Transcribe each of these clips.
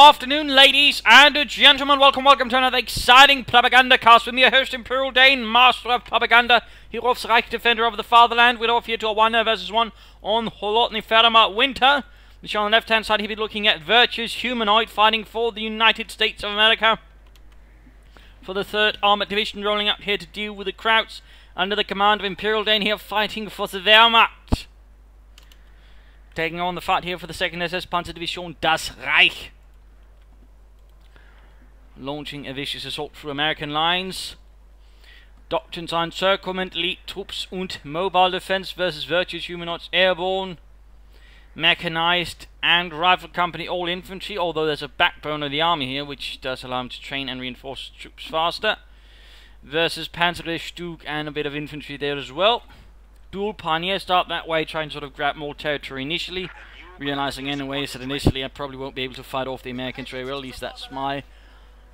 afternoon, ladies and gentlemen. Welcome to another exciting Propagandacast with me, your host, ImperialDane, Master of Propaganda, Hero of Reich, Defender of the Fatherland. We're off here to a 1 vs 1 on Holotny Ferma Winter. The show on the left-hand side, he'll be looking at Virtuous, Humanoid, fighting for the United States of America. For the 3rd Armored Division, rolling up here to deal with the Krauts under the command of ImperialDane here, fighting for the Wehrmacht. Taking on the fight here for the 2nd SS Panzerdivision, Das Reich. Launching a vicious assault through American lines. Doctrines on encirclement, elite troops und mobile defense versus Virtuous, Humanoids, airborne, mechanized and rifle company, all infantry, although there's a backbone of the army here which does allow them to train and reinforce troops faster, versus Panzerstück and a bit of infantry there as well. Dual pioneers start that way, try and sort of grab more territory initially, realizing anyways that initially I probably won't be able to fight off the Americans very well, at least that's my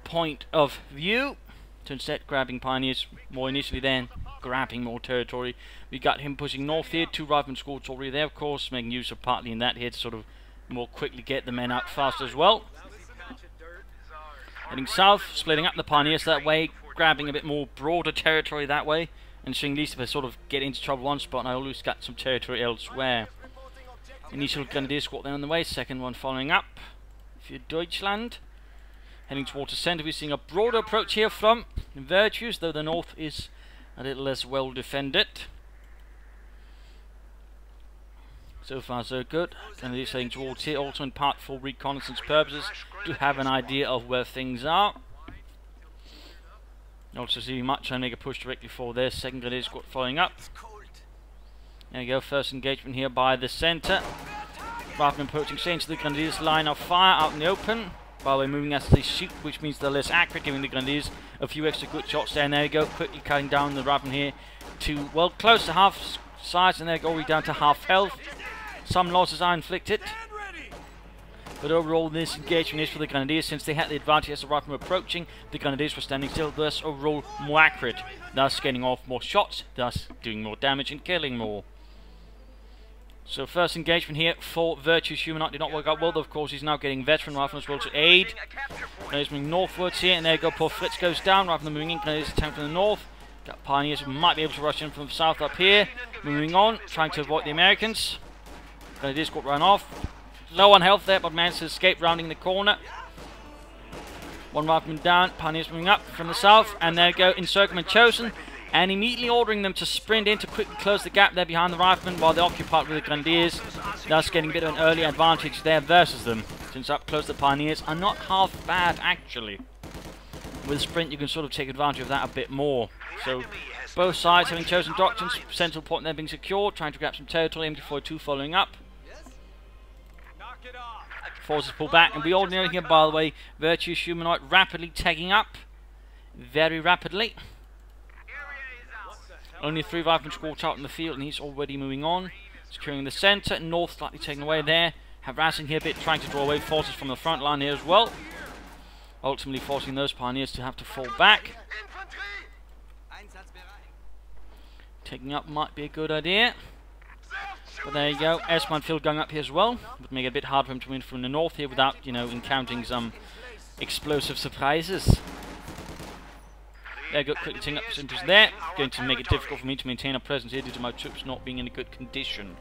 point of view. So instead grabbing pioneers more initially, then grabbing more territory. We got him pushing north here, 2 rifleman squads already there, of course, making use of partly in that here to sort of more quickly get the men out faster as well. Heading south, splitting up the pioneers that way, grabbing a bit more broader territory that way, and seeing at least if I sort of get into trouble one spot, and I always got some territory elsewhere. Initial Grenadier squad there on the way, 2nd one following up for Deutschland. Heading towards the centre, we're seeing a broader approach here from Virtuous, though the north is a little less well defended. So far so good. And they're heading towards here, also in part for reconnaissance purposes, to have an idea of where things are. Also see much trying to make a push directly for their 2nd Grenadier squad following up. There you go, first engagement here by the centre. Rather than approaching straight into the Grenadiers' line of fire out in the open, while we're moving as they shoot, which means they're less accurate, giving the Grenadiers a few extra good shots there. And there you go, quickly cutting down the Raven here to, well, close to half size, and there you go, we're down to half health. Some losses are inflicted, but overall this engagement is for the Grenadiers, since they had the advantage as the Raven approaching. The Grenadiers were standing still, thus overall more accurate, thus getting off more shots, thus doing more damage and killing more. So first engagement here for Virtuous. Humanoid did not work out well, though of course he's now getting veteran rifle as well to aid. He's moving northwards here, and there you go, poor Fritz goes down rather than moving in. Grenadiers attempt from the north. Got pioneers who might be able to rush in from the south up here. Moving on, trying to avoid the Americans. Grenadiers got run off. Low on health there, but managed to escape rounding the corner. 1 rifleman down, pioneers moving up from the south, and there you go, encirclement chosen, and immediately ordering them to sprint in to quickly close the gap there behind the riflemen while they're occupied with the Grenadiers, thus getting a bit of an early advantage there versus them, since up close the pioneers are not half bad actually. With sprint you can sort of take advantage of that a bit more. So both sides having chosen doctrines, central point there being secured, trying to grab some territory, MT-42 following up. Forces pull back, and we all know here, by the way, Virtuous Humanoid rapidly taking up, very rapidly. Only 3 riflemen squads out in the field, and he's already moving on. Securing the centre, north slightly taken away there. Harassing here a bit, trying to draw away forces from the front line here as well. Ultimately forcing those pioneers to have to fall back. Taking up might be a good idea. But there you go, S-Man field going up here as well. Would make it a bit hard for him to win from the north here without, you know, encountering some explosive surprises. There you go, quickly taking up some interest there. Going to make it difficult for me to maintain a presence here due to my troops not being in a good condition.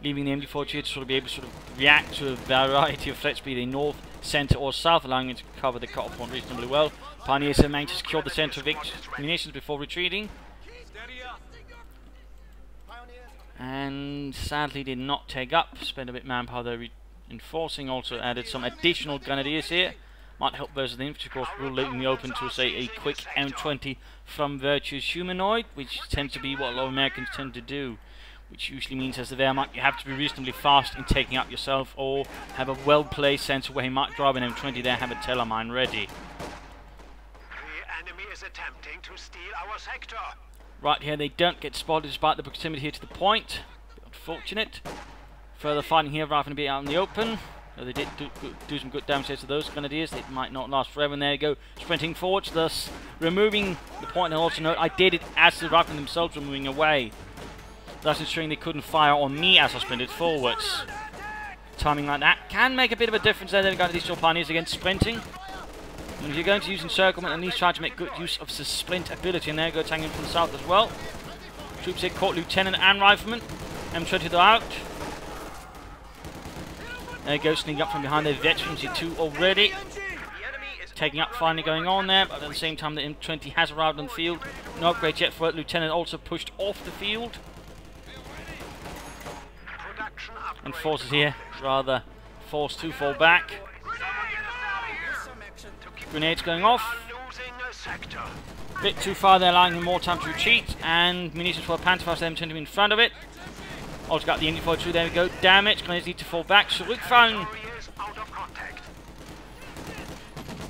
Leaving the MD-40 here to sort of be able to sort of react to a variety of threats, be they north, centre or south, allowing it to cover the cut-off point reasonably well. Pioneers have managed to secure the centre of munitions before retreating. And sadly did not take up, spent a bit manpower there reinforcing, also added some additional Grenadiers here. Might help versus the infantry, of course, will leave me open to, say, a quick M20 from Virtuous Humanoid, which tends to be what a lot of Americans tend to do. Which usually means, as the Wehrmacht, you have to be reasonably fast in taking up yourself, or have a well-placed sensor where he might drive an M20 there, have a telemine ready. The enemy is attempting to steal our sector. Right here, they don't get spotted despite the proximity here to the point. Unfortunate. Further fighting here rather than being out in the open. They did do some good damage to those Grenadiers. They might not last forever. And there you go, sprinting forwards, thus removing the point. And also note, I did it as the riflemen themselves were moving away, thus ensuring they couldn't fire on me as I sprinted forwards. timing like that can make a bit of a difference there. They've got these pioneers against sprinting. And if you're going to use encirclement, at least try to make good use of the splint ability. And there you go, tagging from the south as well. Troops here caught Lieutenant and Rifleman. M20 they're out. There you go, sneaking up from behind their veterans here too already. Taking up, finally going on there, but at the same time the M20 has arrived on the field. No upgrade yet for it. Lieutenant also pushed off the field. And forces here rather forced to fall back. Grenades going off. Bit too far there, allowing him more time to retreat. And munitions for a Panzerfaust, them tend to be in front of it. Also got the MD-42, there we go. Damage, grenades need to fall back. Zurückfallen.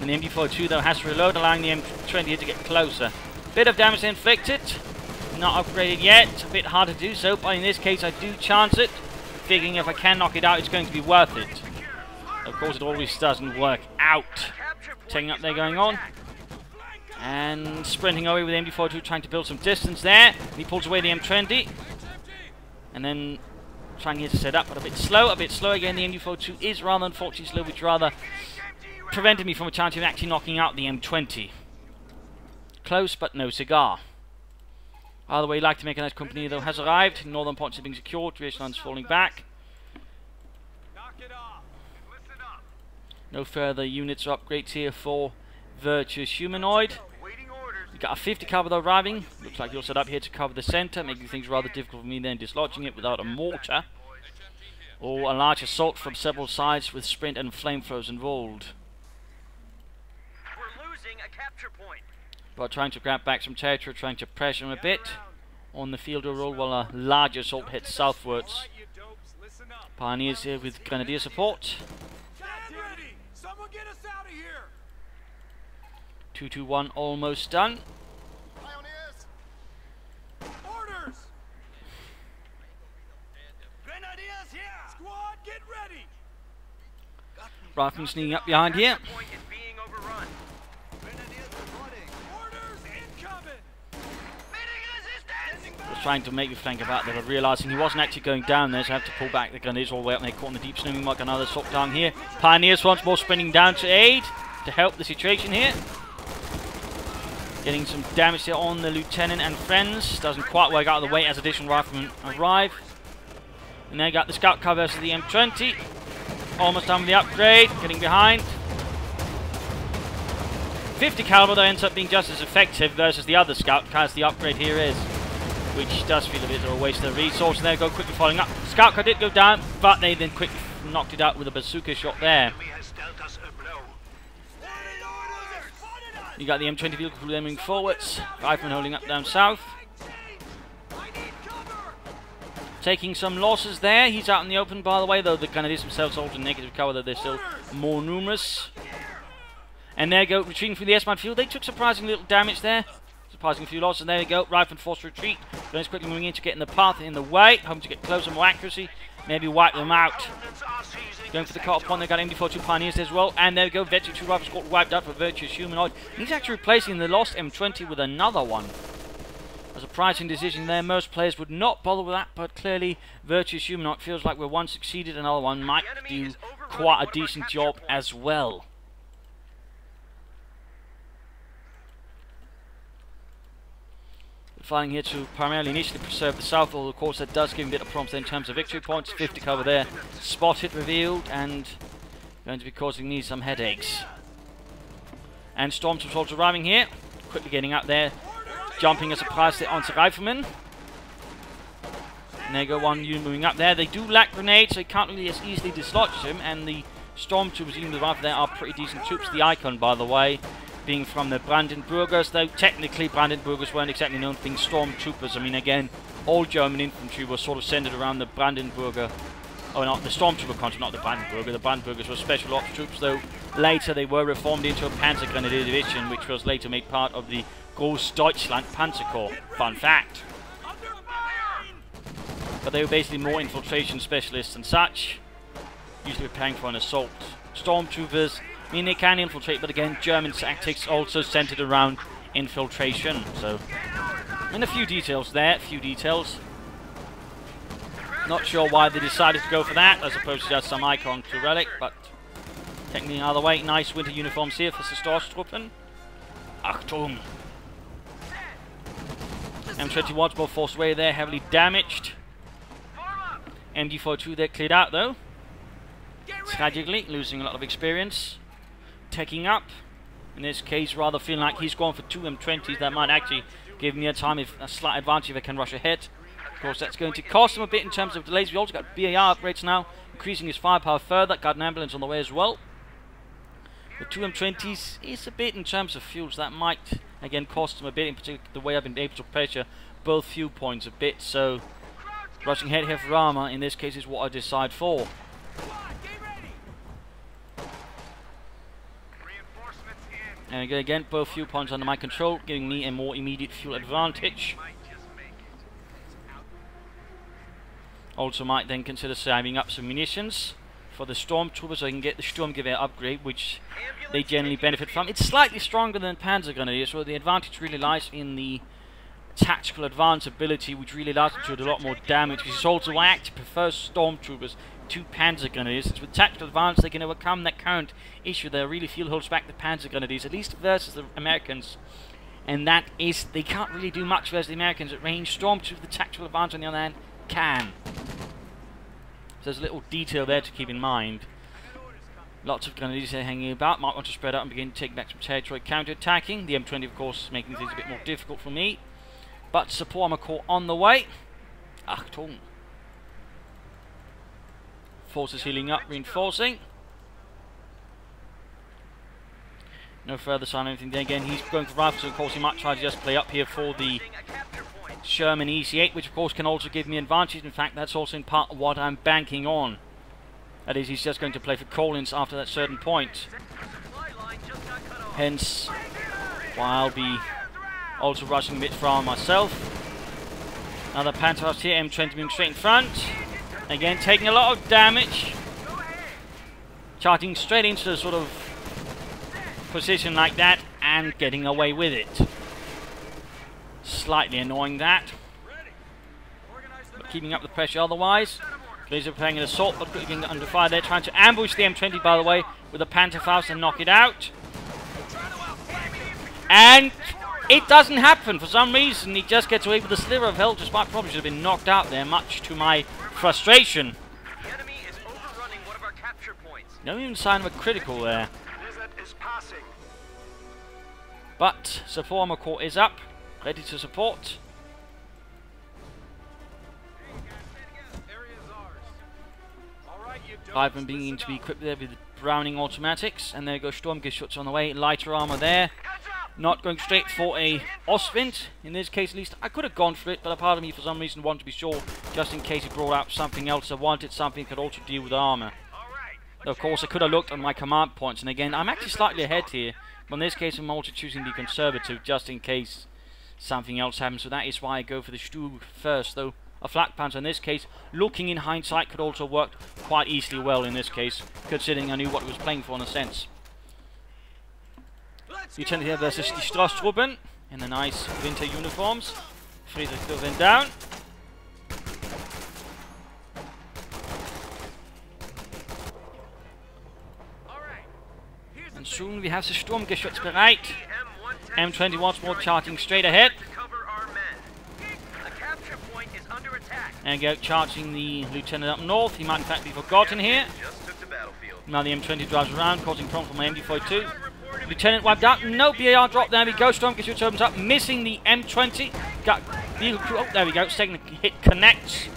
And the MD-42 though has to reload, allowing the M20 here to get closer. Bit of damage inflicted. Not upgraded yet. A bit hard to do so, but in this case I do chance it. Figuring if I can knock it out, it's going to be worth it. Of course, it always doesn't work out. Taking up there, going on. And sprinting away with the MD-42, trying to build some distance there. And he pulls away the M20. And then trying here to set up, but a bit slow again. The MD-42 is rather unfortunately slow, which rather prevented me from a chance of actually knocking out the M20. Close, but no cigar. Either way, like to make a nice company though has arrived. Northern points are being secured. Aviation lines falling back. No further units or upgrades here for Virtuous Humanoid. We've got a 50 caliber though arriving. Looks like you're set up here to cover the centre, making things rather difficult for me then dislodging it without a mortar. Or a large assault from several sides with sprint and flamethrowers involved. We're losing a capture point. But trying to grab back some territory, trying to pressure him a bit on the field overall while a large assault heads southwards. Pioneers here with Grenadier support. 221 almost done. Orders. Grenadiers here. Squad, get ready. Rifleman sneaking up behind here. Was trying to make the flank about there, but realising he wasn't actually going down there, so I have to pull back the Grenadiers all the way up and they caught in the deep snowy muck. Another assault down here. Pioneers once more sprinting down to aid to help the situation here. Getting some damage there on the Lieutenant and friends. Doesn't quite work out of the way as additional riflemen arrive. And they got the scout cover versus the M20. Almost done with the upgrade. Getting behind. 50 caliber though ends up being just as effective versus the other scout as the upgrade here is. Which does feel a bit of a waste of resource. And they go quickly following up. Scout car did go down, but they then quickly knocked it out with a bazooka shot there. You got the M20 vehicle moving forwards. Rifleman holding up down south. Taking some losses there. He's out in the open, by the way, though the Grenadiers themselves hold a negative cover, though they're still more numerous. And there you go, retreating through the S-mine field. They took surprisingly little damage there. Surprising few losses. And there you go, Rifleman forced retreat. Gunners quickly moving in to get in the path, in the way. Hoping to get closer, more accuracy. Maybe wipe them out. Going for the cut-off point, they've got MD-42 Pioneers as well. And there we go, Virtuous 2 rifles got wiped out for Virtuous Humanoid. He's actually replacing the lost M20 with another one. A surprising decision there. Most players would not bother with that, but clearly Virtuous Humanoid feels like where one succeeded, another one might do quite a decent job as well. Fighting here to primarily initially preserve the south, although of course that does give him a bit of prompts in terms of victory points. 50 cover there, spotted, revealed, and going to be causing me some headaches. And Stormtroopers also arriving here, quickly getting out there, jumping a surprise there onto Rifleman. And there you go, one unit moving up there. They do lack grenades, so you can't really as easily dislodge them, and the Stormtroopers, even the rifle there, are pretty decent troops. The Icon, by the way, being from the Brandenburgers, though technically Brandenburgers weren't exactly known for being stormtroopers. I mean, again, all German infantry was sort of centered around the Brandenburger, oh, not the stormtrooper concept, not the Brandenburger. The Brandenburgers were special ops troops, though later they were reformed into a Panzer Grenadier Division, which was later made part of the Großdeutschland Panzer Corps. Fun fact. But they were basically more infiltration specialists and such, usually preparing for an assault. Stormtroopers, I mean, they can infiltrate, but again, German tactics also centered around infiltration. So, and a few details there, a few details. Not sure why they decided to go for that, as opposed to just some icon to relic, but technically either way, nice winter uniforms here for the Stoßtruppen. Achtung! M21's more forced away there, heavily damaged. MD42 there cleared out though. Tragically, losing a lot of experience. Taking up. In this case, rather feeling like he's gone for 2 M20s that might actually give me a slight advantage if I can rush ahead. Of course, that's going to cost him a bit in terms of delays. We also got BAR upgrades now, increasing his firepower further. Got an ambulance on the way as well. The 2 M20s is a bit in terms of fuels. That might, again, cost him a bit, in particular the way I've been able to pressure both fuel points a bit. So, rushing ahead here for armor, in this case, is what I decide for. And again, both fuel points under my control, giving me a more immediate fuel advantage. Also might then consider saving up some munitions for the Stormtroopers so I can get the Sturmgewehr upgrade, which they generally benefit from. It's slightly stronger than Panzer Grenadier, so the advantage really lies in the tactical advance ability, which really allows them to do a lot more damage. Which is also why I actually prefer Stormtroopers to Panzer Grenadiers. Since with tactical advance they can overcome that current issue that really holds back the Panzer Grenadiers, at least versus the Americans. And that is, they can't really do much versus the Americans at range. Stormtroopers, the tactical advance on the other hand, can. So there's a little detail there to keep in mind. Lots of Grenadiers here hanging about. Might want to spread out and begin to take back some territory, counter-attacking. The M20, of course, making things a bit more difficult for me. But support armor corps on the way. Achtung. Forces healing up, reinforcing. No further sign of anything there. Again, he's going for rifles, so of course he might try to just play up here for the Sherman EC8, which of course can also give me advantage. In fact, that's also in part what I'm banking on. That is, he's just going to play for Collins after that certain point. Hence, why I'll be also rushing a bit from myself. Another Panzerfaust here, M20 moving straight in front. Again, taking a lot of damage. Charging straight into the sort of position like that and getting away with it. Slightly annoying that. But keeping up the pressure otherwise. Laser playing an assault, but quickly getting under fire there. Trying to ambush the M20, by the way, with a Panzerfaust and knock it out. And it doesn't happen. For some reason, he just gets away with a sliver of health, despite probably should have been knocked out there, much to my frustration. The enemy is overrunning one of our capture points. No even sign of a critical there. But support armor corps is up, ready to support. I've been beginning to be equipped there with Browning automatics, and there goes Sturmgeschütz on the way. Lighter armor there. Not going straight for a Ostwind, in this case at least. I could have gone for it, but a part of me for some reason wanted to be sure, just in case it brought out something else. I wanted something that could also deal with armor. Though of course I could have looked on my command points, and again, I'm actually slightly ahead here. But in this case I'm also choosing the conservative, just in case something else happens. So that is why I go for the Stug first, though a Flak Panzer in this case, looking in hindsight, could also work quite easily well in this case, considering I knew what I was playing for in a sense. Lieutenant here versus the Stoßtruppen in the nice winter uniforms. Friedrich Löwen down. And soon we have the Sturmgeschütz bereit. M20 once more charging straight ahead. And go charging the lieutenant up north. He might in fact be forgotten here. Now the M20 drives around, causing problems for my MD42. Lieutenant wiped out. No BAR drop. There we go. Sturmgeschütz opens up, missing the M20. Got vehicle crew. Oh, there we go. Second hit connects.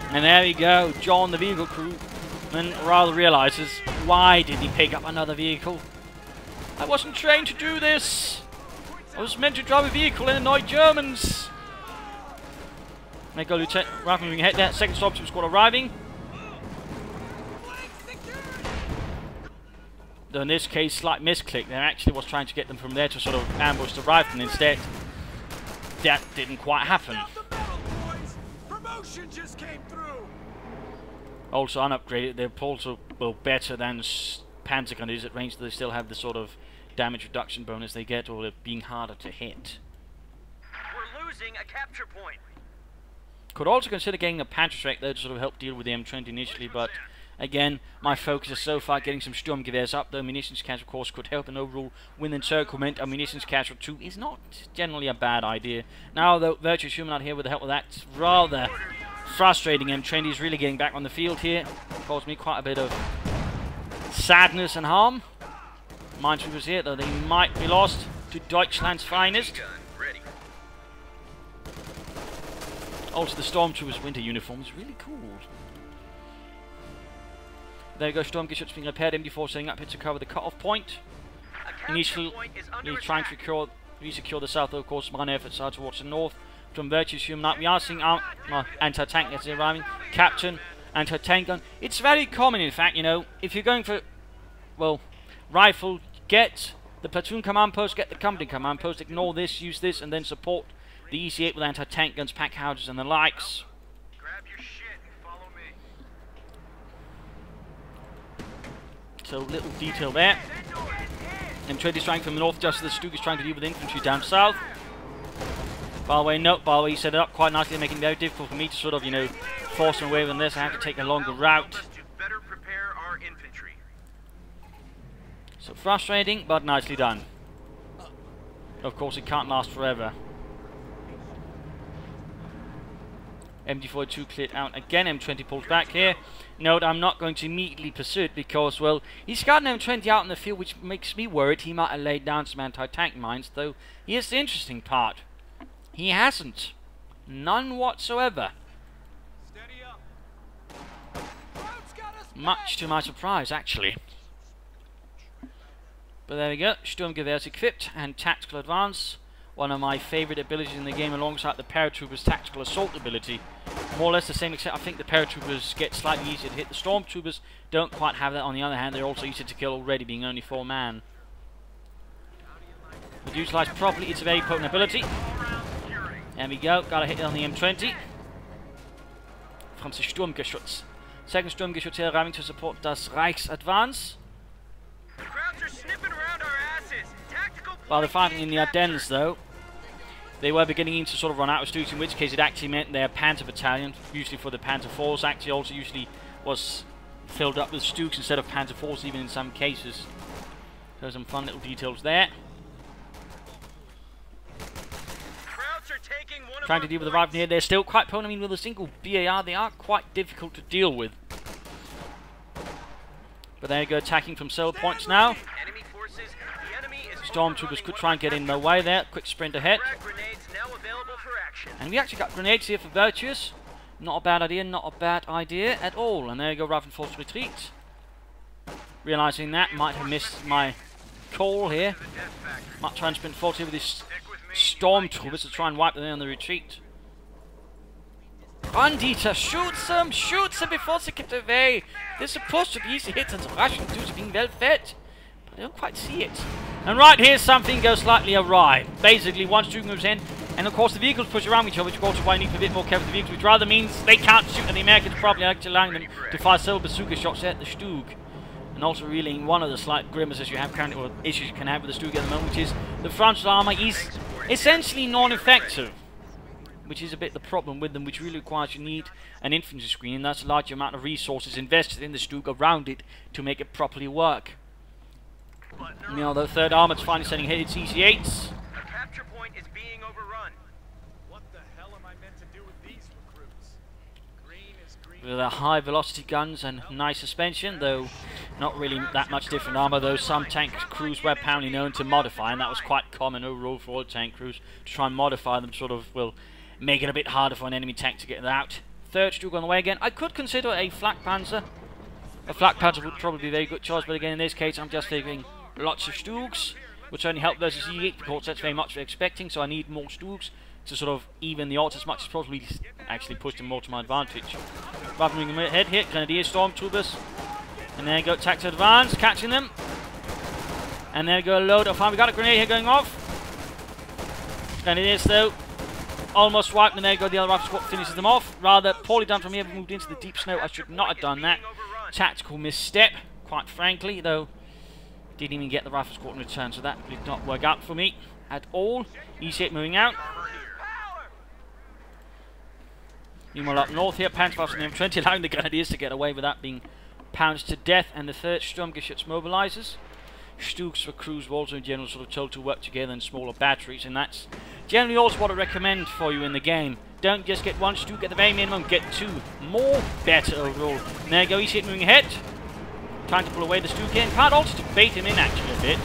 And there we go. John, the vehicle crewman, rather realizes, why did he pick up another vehicle? I wasn't trained to do this. I was meant to drive a vehicle and annoy Germans. There go Lieutenant Rifle moving ahead there. Second Stormtrooper squad arriving. Though in this case, slight misclick. There actually was trying to get them from there to sort of ambush the rifle, and instead, that didn't quite happen. Also unupgraded, they're also better than Panzer Grenadiers at range. They still have the sort of damage reduction bonus they get, or being harder to hit. We're losing a capture point. Could also consider getting a Panzerschreck there to sort of help deal with the M20 initially, but again, my focus is so far getting some Sturmgewehrs up, though munitions cache of course could help an overall win encirclement. A munitions cache or two is not generally a bad idea. Now though, Virtuous Humanoid here with the help of that rather frustrating M20 is really getting back on the field here. Caused me quite a bit of sadness and harm. Minesweepers here, though they might be lost to Deutschland's finest. Also, the Stormtroopers' winter uniform is really cool. There you go, Sturmgeschütz being repaired, MD4 setting up here to cover the cut-off point. Initially, trying to re-secure the south, though, of course, my efforts are towards the north. From Virtuous Humanoid, we are seeing anti-tank that's arriving. Captain, anti-tank gun. It's very common, in fact, you know, if you're going for, well, rifle, get the platoon command post, get the company command post, ignore this, use this, and then support the EC8 with anti-tank guns, pack houses, and the likes. Grab your shit and follow me. So, little detail there. M20 is trying from the north, just as the Stug is trying to deal with infantry down south. By the way, note, by the way, he set it up quite nicely, making it very difficult for me to sort of, you know, force my way on this. I have to take a longer route. Better prepare our infantry. So frustrating, but nicely done. Of course, it can't last forever. MD42 cleared out again. M20 pulls back here. Note, I'm not going to immediately pursue it because, well, he's got an M20 out in the field, which makes me worried he might have laid down some anti-tank mines, though here's the interesting part. He hasn't. None whatsoever. Steady up. Much to my surprise, actually. But there we go. Sturmgewehrs equipped and tactical advance. One of my favourite abilities in the game alongside the paratroopers' tactical assault ability. More or less the same, except I think the paratroopers get slightly easier to hit. The stormtroopers don't quite have that. On the other hand, they're also easier to kill already, being only 4 man. But utilised properly, it's a very potent ability. There we go, got a hit on the M20. From the Sturmgeschütz. Second Sturmgeschütz here arriving to support das Reichsadvance. The crowds are sniffing around our asses. Tactical. While they're fighting in the Ardennes, though, they were beginning to sort of run out of Stugs, in which case it actually meant their Panzer Battalion, usually for the Panzer Force, actually also usually was filled up with Stugs instead of Panzer Force, even in some cases. So some fun little details there. Trying to deal with the rifle here, they're still quite potent. I mean, with a single BAR, they are quite difficult to deal with. But there you go, attacking from cell points now. Stormtroopers could try and get in their way there. Quick sprint ahead. And we actually got grenades here for Virtuous. Not a bad idea, not a bad idea at all. And there you go, rifle force retreat. Realising that, might have missed my call here. Might try and sprint forward here with this Stormtroopers to try and wipe them on the retreat. Run, Dieter! Shoot them! Shoot them before they get away! They're supposed to be easy hits and the Russian dudes are being well fed. But I don't quite see it. And right here, something goes slightly awry. Basically, one Stug moves in, and of course the vehicles push around each other, which of course is why I need to be a bit more careful with the vehicles, which rather means they can't shoot at the Americans properly, actually allowing them to fire several bazooka shots at the Stug. And also revealing one of the slight grimaces you have currently, or issues you can have with the Stug at the moment, which is the frontal armor is essentially non-effective, which is a bit the problem with them, which really requires you need an infantry screen, and that's a large amount of resources invested in the Stug around it to make it properly work. Now the third armor's finally sending hit its EC8s. A capture point is being overrun. What the hell am I meant to do with these recruits? Green is green. With their high velocity guns and nice suspension, though not really that much different armor, though some tank crews were apparently known to modify, and that was quite common overall for all tank crews, to try and modify them, sort of, well, make it a bit harder for an enemy tank to get out. Third Stug on the way again. I could consider a flak panzer. A flak panzer would probably be a very good choice, but again in this case I'm just figuring lots of Stugs, which only help versus E8 because that's very much what we're expecting, so I need more Stugs to sort of even the odds as much as possible, actually push them more to my advantage. Rather than moving ahead here, Grenadier Stormtroopers. And there you go, tactical advance, catching them. And there you go, a load of fire. We got a grenade here going off. Grenadiers though, almost wiped, and there you go, the other rifle squad finishes them off. Rather poorly done from here, we moved into the deep snow. I should not have done that. Tactical misstep, quite frankly, though. Didn't even get the rifle squad in return, so that did not work out for me at all. EC8 moving out. Meanwhile up north here, Panzerfaust and the M20 allowing the Grenadiers to get away without being pounced to death, and the 3rd Sturmgeschütz mobilizes. Stuks for crews were also in general sort of told to work together in smaller batteries, and that's generally also what I recommend for you in the game. Don't just get 1 Stuk at the very minimum, get 2. More better overall. And there you go, he's moving ahead. Trying to pull away the Stuk in. Can't also to bait him in actually a bit.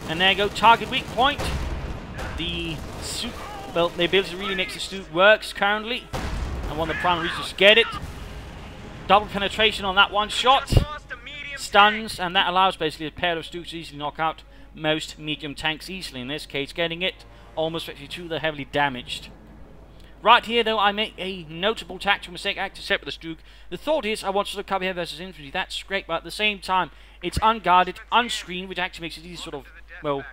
And there you go, target weak point. The ability to really make the Stuk works currently. And one of the primary reasons to get it. Double penetration on that one shot. Stuns, and that allows basically a pair of Stuks to easily knock out most medium tanks easily. In this case, getting it almost 52, they're heavily damaged. Right here, though, I make a notable tactical mistake. I have to separate the Stuk. The thought is I want to sort of cover here versus infantry. That's great, but at the same time, it's unguarded, unscreened, which actually makes it easy to sort of, well,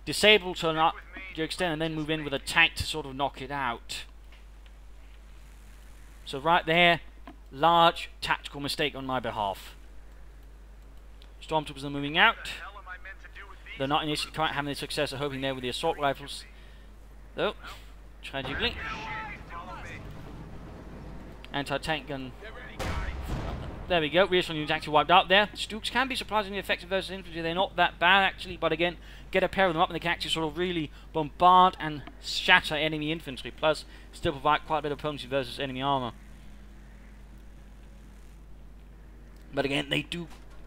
disable to an extent and then move in with a tank to sort of knock it out. So right there, large tactical mistake on my behalf. Stormtroopers are moving out. They're not initially quite having the success of hoping there with the assault rifles, though, tragically. Anti-tank gun. There we go, reassuring units actually wiped out there. Stuks can be surprisingly effective versus infantry. They're not that bad actually, but again, get a pair of them up and they can actually sort of really bombard and shatter enemy infantry, plus still provide quite a bit of potency versus enemy armor. But again, they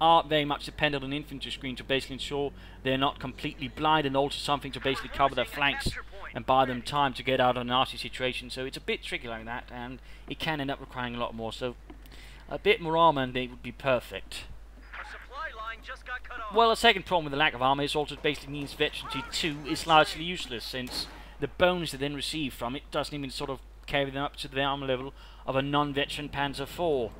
are very much dependent on infantry screen to basically ensure they're not completely blind, and also something to basically cover their flanks and buy them time to get out of a nasty situation. So it's a bit tricky like that, and it can end up requiring a lot more. So a bit more armor and they would be perfect. Well, the second problem with the lack of armor is also basically means Veterancy 2 is largely useless, since the bonus they then receive from it doesn't even sort of carry them up to the armor level of a non-veteran Panzer IV.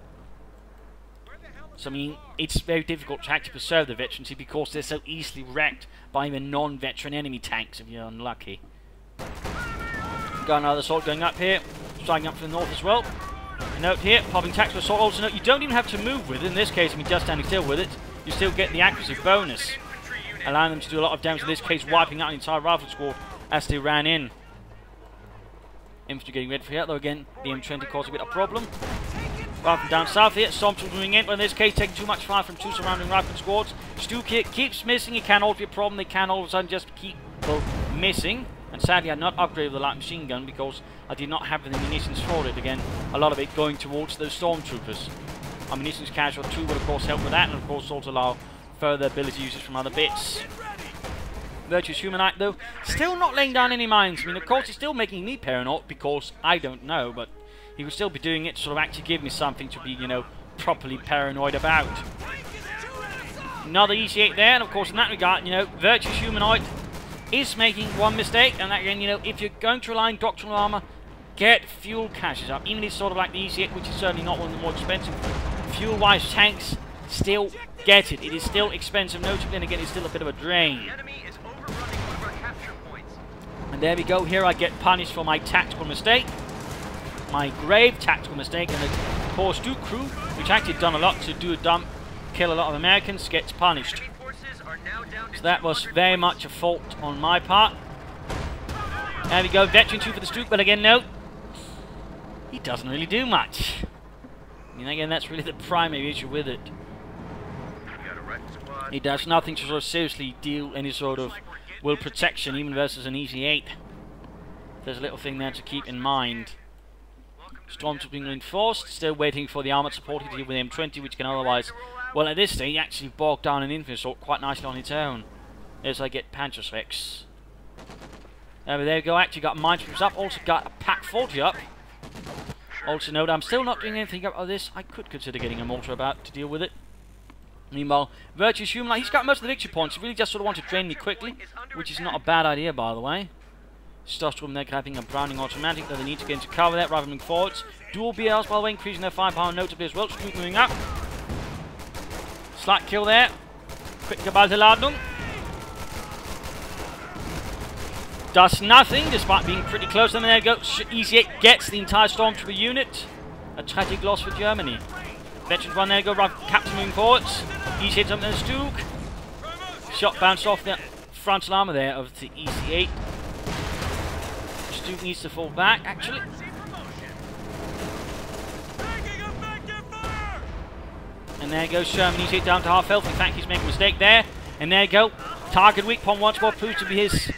So I mean, it's very difficult to actually preserve the veterancy because they're so easily wrecked by even non-veteran enemy tanks if you're unlucky. Got another assault going up here, striking up from the north as well. A note here, popping tactical assault. Also note, you don't even have to move with it. In this case, I mean, just standing still with it, you still get the accuracy bonus, allowing them to do a lot of damage. In this case, wiping out the entire rifle squad as they ran in. Infantry getting ready for here, though again, the M20 caused a bit of a problem. Rifle down south here, Stormtroopers moving in, but in this case taking too much fire from 2 surrounding rifle squads. Stuk here keeps missing. It can also be a problem. They can all of a sudden just keep missing. And sadly I had not upgraded the light machine gun because I did not have the munitions for it. Again, a lot of it going towards those Stormtroopers. Our munitions casual 2 would of course help with that, and of course also allow further ability uses from other bits. Virtuous Humanoid though, still not laying down any mines. I mean, of course he's still making me paranoid because I don't know, but he will still be doing it to sort of actually give me something to be, you know, properly paranoid about. Another EC8 there, and of course in that regard, you know, Virtuous Humanoid is making one mistake, and that, again, you know, if you're going to rely on doctrinal armor, get fuel caches up. Even if it's sort of like the EC8, which is certainly not one of the more expensive fuel-wise tanks, still get it. It is still expensive, notably, and again, it's still a bit of a drain. And there we go, here I get punished for my tactical mistake. My grave tactical mistake, and the CoH2 crew, which actually done a lot to do a dump, kill a lot of Americans, gets punished. So that was very much a fault on my part. There we go, Veteran 2 for the Stuk, but again, no, he doesn't really do much. I mean, again, that's really the primary issue with it. He does nothing to sort of seriously deal any sort of will protection, even versus an EC8. There's a little thing there to keep in mind. Stormtroopers being reinforced, still waiting for the armoured support to deal with the M20, which can otherwise, well, at this stage, actually bog down an infantry assault quite nicely on its own. As I get Panzerschrecks. There we go, actually got minesweepers up, also got a Pack 40 up. Also note, I'm still not doing anything about this. I could consider getting a mortar about to deal with it. Meanwhile, Virtuous Humanoid, he's got most of the victory points. He really just sort of wanted to drain me quickly, which is not a bad idea, by the way. Starstrom there having a Browning automatic, though they need to get into cover there rather than moving forwards. Dual BLs, by the way, increasing their firepower notably as well. Stuk moving up. Slight kill there. Quick geballte Ladung. Does nothing, despite being pretty close. And there you go. EC8 gets the entire Stormtrooper unit. A tragic loss for Germany. Veterans one, there you go. Captain moving forwards. EC8's up there, Stuk. Shot bounced off the frontal armor there of the EC8. Stuk needs to fall back, actually. And there goes Sherman. He's hit down to half health. In fact, he's making a mistake there. And there you go. Target weak point once more proves to be his,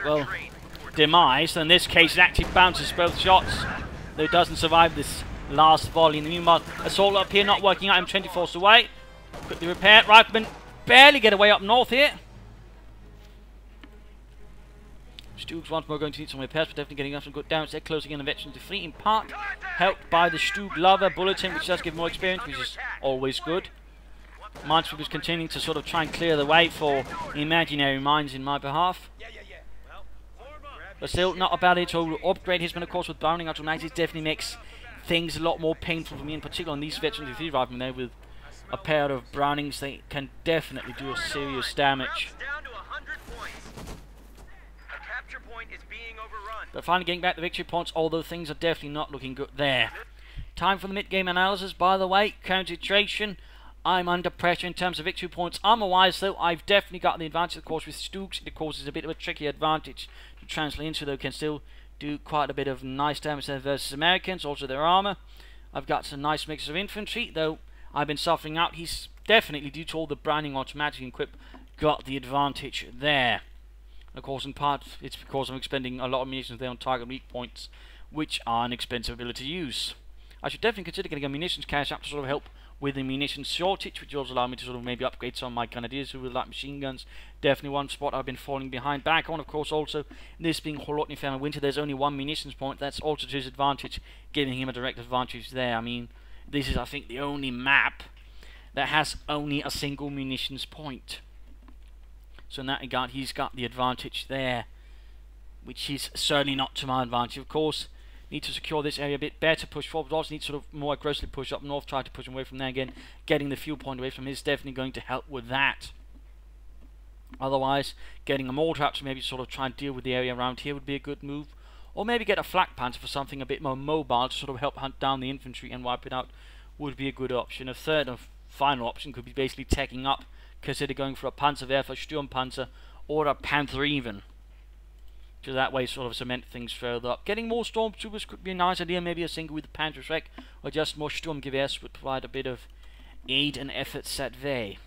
well, demise. In this case, it actually bounces both shots, though it doesn't survive this last volley. In the meanwhile, assault up here not working out. M20 forced away. Quickly repaired. Reitman barely get away up north here. Stoogs once more going to need some repairs, but definitely getting enough some good damage. They're closing in the veterans to fleet in part, helped by the Stoog Lover bulletin, which does give more experience, which is always good. Minesweeper is continuing to sort of try and clear the way for imaginary mines in my behalf. But still, not a bad to upgrade his, but of course with Browning automatics definitely makes things a lot more painful for me, in particular on these veterans. If you drive them there with a pair of Brownings, they can definitely do a serious damage. But finally getting back the victory points, although things are definitely not looking good there. Time for the mid-game analysis, by the way. Concentration. I'm under pressure in terms of victory points. Armor-wise, though, I've definitely got the advantage, of course, with Stoogs. It, of course, is a bit of a tricky advantage to translate into, though can still do quite a bit of nice damage there versus Americans. Also, their armor. I've got some nice mix of infantry, though I've been suffering out. He's definitely, due to all the Browning automatic equip, got the advantage there. Of course, in part, it's because I'm expending a lot of munitions there on target weak points, which are an expensive ability to use. I should definitely consider getting a munitions cache up to sort of help with the munitions shortage, which also allow me to sort of maybe upgrade some of my grenadiers who would like machine guns. Definitely one spot I've been falling behind back on. Of course, also, this being Holotny Family Winter, there's only one munitions point. That's also to his advantage, giving him a direct advantage there. I mean, this is, I think, the only map that has only a single munitions point. So in that regard, he's got the advantage there, which is certainly not to my advantage. Of course, need to secure this area a bit better, push forward, also need to sort of more aggressively push up north, try to push him away from there again. Getting the fuel point away from him is definitely going to help with that. Otherwise, getting a mortar up to maybe sort of try and deal with the area around here would be a good move. Or maybe get a flak panther for something a bit more mobile to sort of help hunt down the infantry and wipe it out would be a good option. A third and final option could be basically taking up, consider going for a Panzerwerfer, Sturmpanzer, or a Panther even. So that way sort of cement things further up. Getting more Stormtroopers could be a nice idea, maybe a single with the Panzerschreck, or just more Sturmgewehrs would provide a bit of aid and effort that way.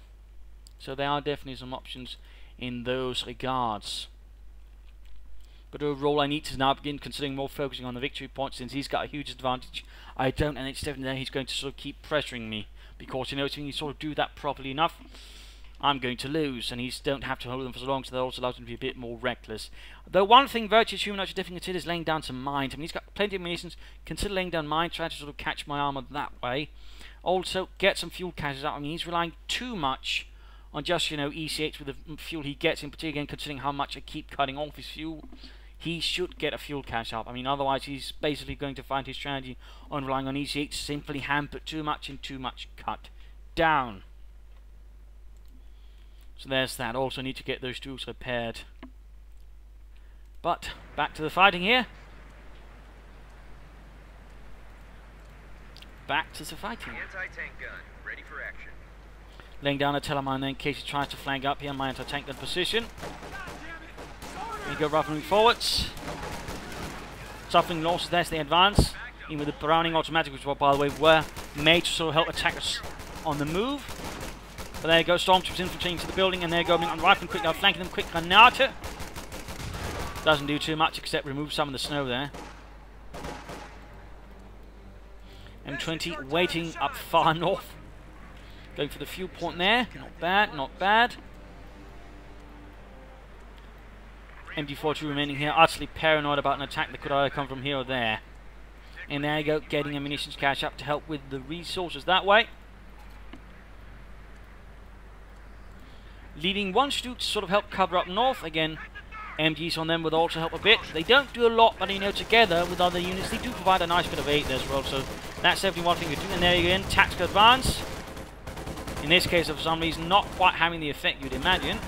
So there are definitely some options in those regards. But overall I need to now begin considering more focusing on the victory point, since he's got a huge advantage. I don't, and it's definitely there he's going to sort of keep pressuring me. Because, you know, when you sort of do that properly enough, I'm going to lose, and he don't have to hold them for so long, so that also allows him to be a bit more reckless. Though one thing Virtuous Humanoid should definitely consider is laying down some mines. I mean, he's got plenty of munitions. Consider laying down mines, try to sort of catch my armor that way. Also, get some fuel caches out. I mean, he's relying too much on just, you know, ECH with the fuel he gets, in particular, again, considering how much I keep cutting off his fuel. He should get a fuel cache up. I mean, otherwise he's basically going to find his strategy on relying on ECH simply hampered too much and too much cut down. So there's that. Also need to get those tools repaired. But back to the fighting here. Back to the fighting. Anti-tank gun, ready for action. Laying down a telemine then in case he tries to flank up here. My anti-tank gun position. There you go, moving forwards. Suffering losses there as they advance. Even with the Browning automatic, which, by the way, were made to sort of help attackers on the move. But there you go, Stormtroopers infiltrating into the building, and there you go, on the rifle, quick, flanking them, quick granate. Doesn't do too much except remove some of the snow there. M20 waiting up far north. Going for the fuel point there. Not bad, not bad. MD42 remaining here, utterly paranoid about an attack that could either come from here or there. And there you go, getting a munitions cache up to help with the resources that way. Leaving one Stoog to sort of help cover up north. Again, MGs on them would also help a bit. They don't do a lot, but you know, together with other units, they do provide a nice bit of aid there as well. So that's definitely one thing to do. And there you go, tactical advance. In this case, for some reason, not quite having the effect you'd imagine.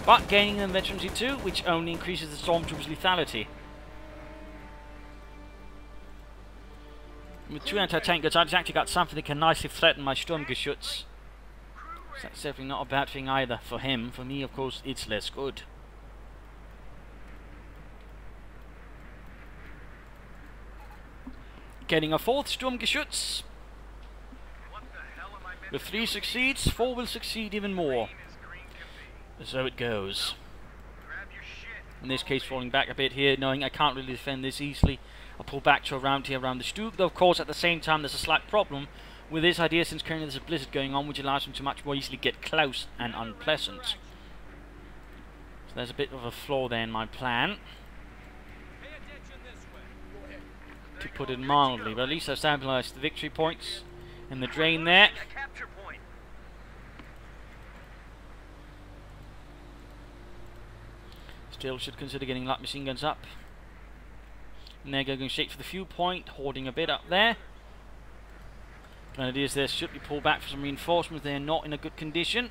But gaining them veterancy too, which only increases the Stormtroopers' lethality. With two anti-tank guns, I've actually got something that can nicely threaten my Sturmgeschütz. So that's definitely not a bad thing either for him. For me, of course, it's less good. Getting a 4th Sturmgeschütz. If 3 succeeds, 4 will succeed even more. So it goes. In this case, falling back a bit here, knowing I can't really defend this easily. I'll pull back to around here, around the Stug. Though, of course, at the same time, there's a slight problem with this idea, since currently there's a blizzard going on, which allows them to much more easily get close and unpleasant. So there's a bit of a flaw there in my plan, to put it mildly. But at least I've stabilised the victory points in the drain there. Still should consider getting light machine guns up. And they're going straight for the fuel point, hoarding a bit up there. Grenadiers there should be pulled back for some reinforcements. They're not in a good condition.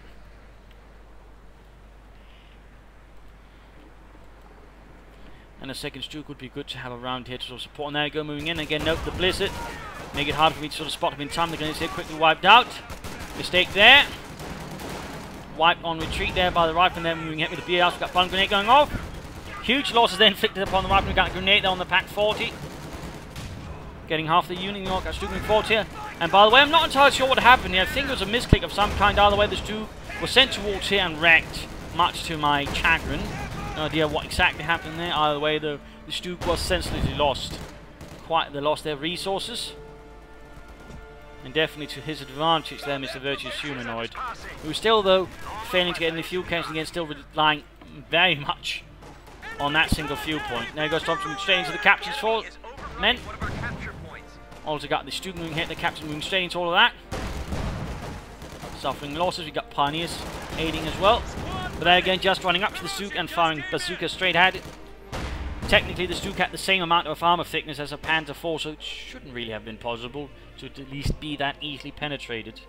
And a second Stug would be good to have around here to sort of support. And there you go, moving in again. Note the blizzard, make it hard for me to sort of spot them in time. The Grenadiers here quickly wiped out. Mistake there. Wiped on retreat there by the rifleman. Then moving ahead with the BS. We've got one grenade going off. Huge losses then inflicted upon the rifleman. We've got a grenade there on the Pack 40. Getting half the unit. New York got Stug moving forward here. And by the way, I'm not entirely sure what happened here. I think it was a misclick of some kind. Either way, the Stug was sent towards here and wrecked, much to my chagrin. No idea what exactly happened there. Either way, the Stug was senselessly lost. Quite the loss their resources. And definitely to his advantage there, Mr. Virtuous Humanoid, who still, though, failing to get any fuel counts again, still relying very much on that single fuel point. There goes Thompson straight into the captain's fort. Men. Also got the Stug moving here, the captain moving straight into all of that. Suffering losses, we got Pioneers aiding as well. But there again, just running up to the Stug and firing bazookas straight at it. Technically, the Stug had the same amount of armor thickness as a Panther 4, so it shouldn't really have been possible to at least be that easily penetrated.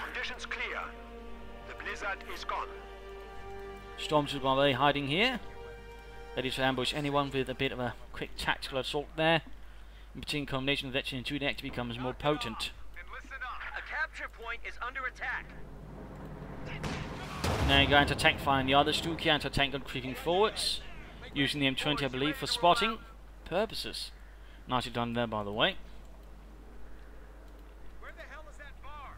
Conditions clear. The blizzard is gone. Stormtrooper are they hiding here, ready to ambush anyone with a bit of a quick tactical assault there. In between, combination of Veteran and 2 next becomes more potent. A capture point is under attack. Now you're going to tank firing the other Stug here, anti-tank gun creeping forwards, using the M20 I believe for spotting purposes. Nicely done there, by the way. Where the hell is that bar?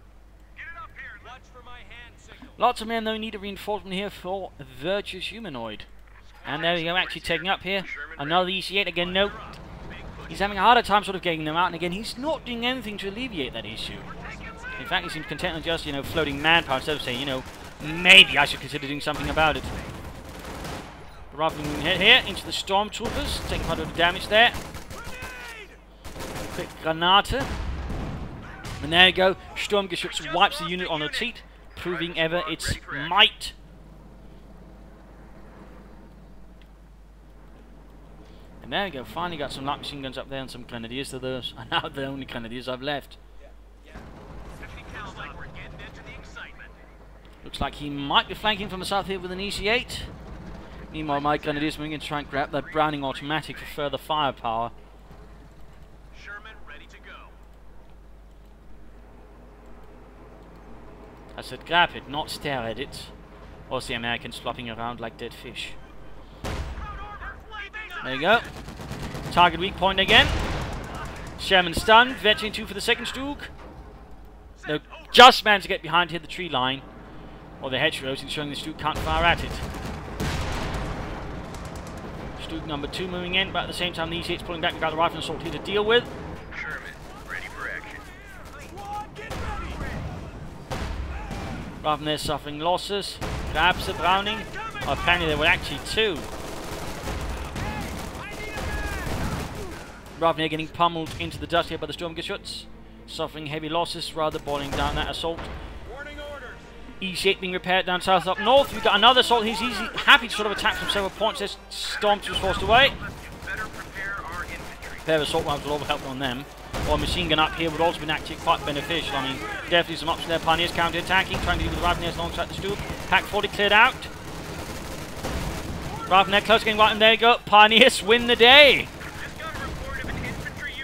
Get it up here. Watch for my hand signal. Lots of men though need a reinforcement here for Virtuous Humanoid. And there we go, actually taking up here another EC8 again. Note he's having a harder time sort of getting them out, and again he's not doing anything to alleviate that issue. In fact, he seems content with just, floating manpower instead of saying, maybe I should consider doing something about it. Rather than moving here into the Stormtroopers, taking quite a bit of damage there. Quick Granate. And there you go, Sturmgeschütz wipes the unit on its feet, proving ever its might. And there we go, finally got some light machine guns up there and some Grenadiers. So those are now the only Grenadiers I've left. Looks like he might be flanking from the south here with an EC8. Meanwhile, my Grenadiers moving in to try and grab that Browning automatic for further firepower. Sherman ready to go. I said grab it, not stare at it. Or the Americans flopping around like dead fish. There you go. Target weak point again. Sherman stunned. Veteran 2 for the second Stug. They'll just managed to get behind here the tree line. Or the hedgerows, ensuring the Stug can't fire at it. Stug number 2 moving in, but at the same time the EC8's pulling back. We've got the rifle assault here to deal with. Sherman, ready for action. Rather than they're suffering losses. Grabs the Browning. Oh, apparently there were actually 2. Rather than they're getting pummeled into the dust here by the Sturmgeschütz. Suffering heavy losses, rather boiling down that assault. EC8 being repaired down south up north. We've got another assault. He's happy to sort of attack from several points. There's Stormtroopers forced away. Pair of assault rifles will all help on them. Or a machine gun up here would also be actually quite beneficial. I mean, definitely some options there. Pioneers counter-attacking, trying to deal with the Rifleneers alongside the Stug. Pack 40 cleared out. Rifleneer close, getting right, and there you go. Pioneers win the day.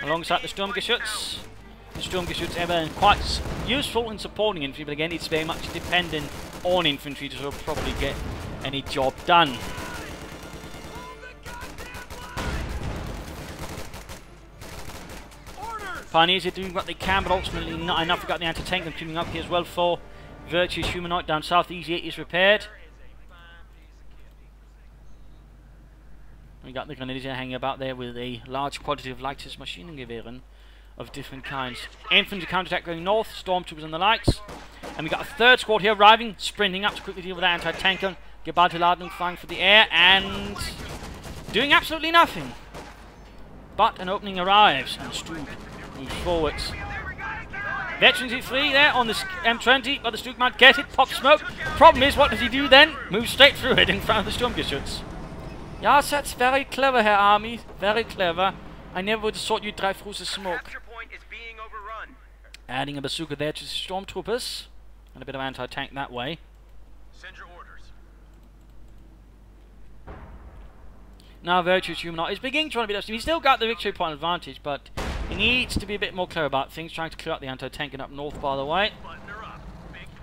Alongside the Sturmgeschütz. The Sturmgeschütz ever quite useful in supporting infantry, but again it's very much dependent on infantry to sort of properly get any job done. Pioneers are doing what they can, but ultimately not enough. We've got the anti-tank gun coming up here as well for Virtuous. Humanoid down south. Easy 8 is repaired. We got the grenadiers hanging about there with a large quantity of lightest machine gun of different kinds. Infantry counterattack going north. Stormtroopers on the lights. And we got a third squad here arriving, sprinting up to quickly deal with that anti-tank gun. Gebalteladung flying for the air and doing absolutely nothing. But an opening arrives and Stug moves forwards. Veterans is free there on this M20, but the Stug might get it. Pop smoke. Problem is, what does he do then? Moves straight through it in front of the Sturmgeschütz. Yes, that's very clever, Herr Army. Very clever. I never would have thought you'd drive through the smoke. Adding a bazooka there to the Stormtroopers. And a bit of anti-tank that way. Send your orders. Now Virtuous Humanoid is beginning to run a bit of steam. He's still got the victory point advantage, but he needs to be a bit more clear about things. Trying to clear out the anti-tank and up north, by the way.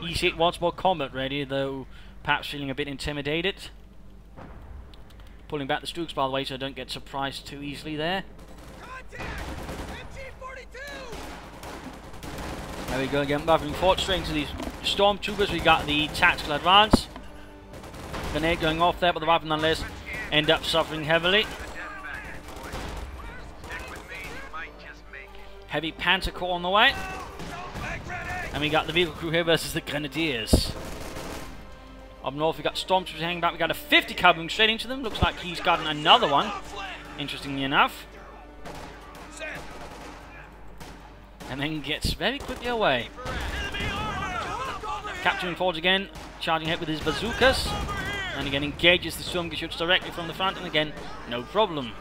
E6 wants more combat ready, though perhaps feeling a bit intimidated. Pulling back the Stugs, by the way, so I don't get surprised too easily there. There we go again, moving forward straight into these Stormtroopers. We got the tactical advance. Grenade going off there, but the rifle nonetheless end up suffering heavily. Heavy Panther Corps on the way. And we got the vehicle crew here versus the Grenadiers. Up north we got Stormtroopers hanging back. We got a 50 cal moving straight into them. Looks like he's gotten another one, interestingly enough. And then gets very quickly away. Capturing forwards again, charging ahead with his bazookas. And again engages the Sturmgeschütz directly from the front, and again, no problem.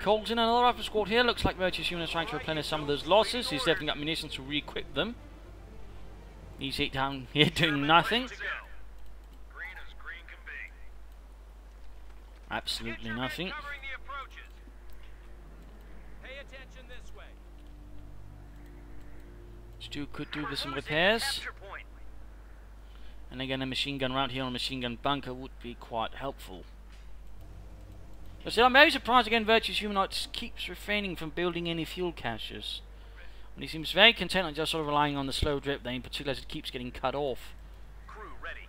Calls in another rifle squad here. Looks like Virtuous Humanoid is trying to replenish some of those losses. He's definitely got munitions to re-equip them. He's hit down here doing nothing. Absolutely nothing. Stu could do with some repairs. And again, a machine gun round here on a machine gun bunker would be quite helpful. But still, I'm very surprised again Virtuous Humanoid keeps refraining from building any fuel caches. And he seems very content on just sort of relying on the slow drip there, in particular as it keeps getting cut off. Crew ready.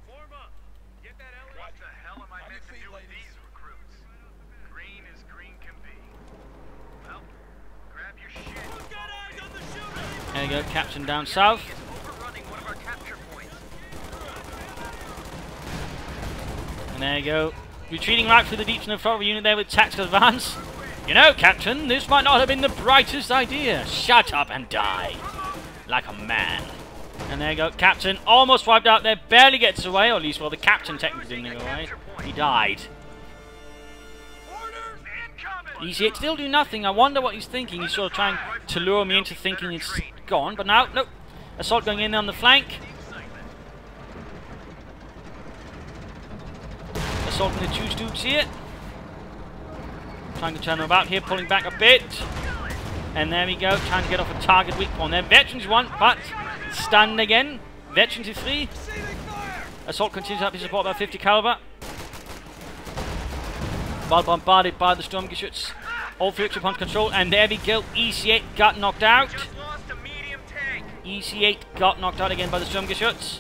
Form up. Get that LA. What the hell am I meant to do with these recruits? Green as green can be. Well, grab your shit. Who's got eyes on the shooter? There you go, Captain down south. Overrunning one of our capture points. And there you go. Retreating right through the deep snow forward unit there with tactical advance. You know, Captain, this might not have been the brightest idea. Shut up and die. Like a man. And there you go, Captain almost wiped out there, barely gets away, or at least, well, the Captain technically didn't go away. He died. Easy, it still do nothing. I wonder what he's thinking. He's sort of trying to lure me into thinking it's gone, but now, nope. Assault going in on the flank. Assaulting the two Stugs here. Trying to turn them about here, pulling back a bit. And there we go, trying to get off a target weak point there. Veterans won, but stunned again. Veterans is free. Assault continues to have his support by 50 caliber. While bombarded by the Sturmgeschütz. All three upon control, and there we go. EC8 got knocked out. EC8 got knocked out again by the Sturmgeschütz.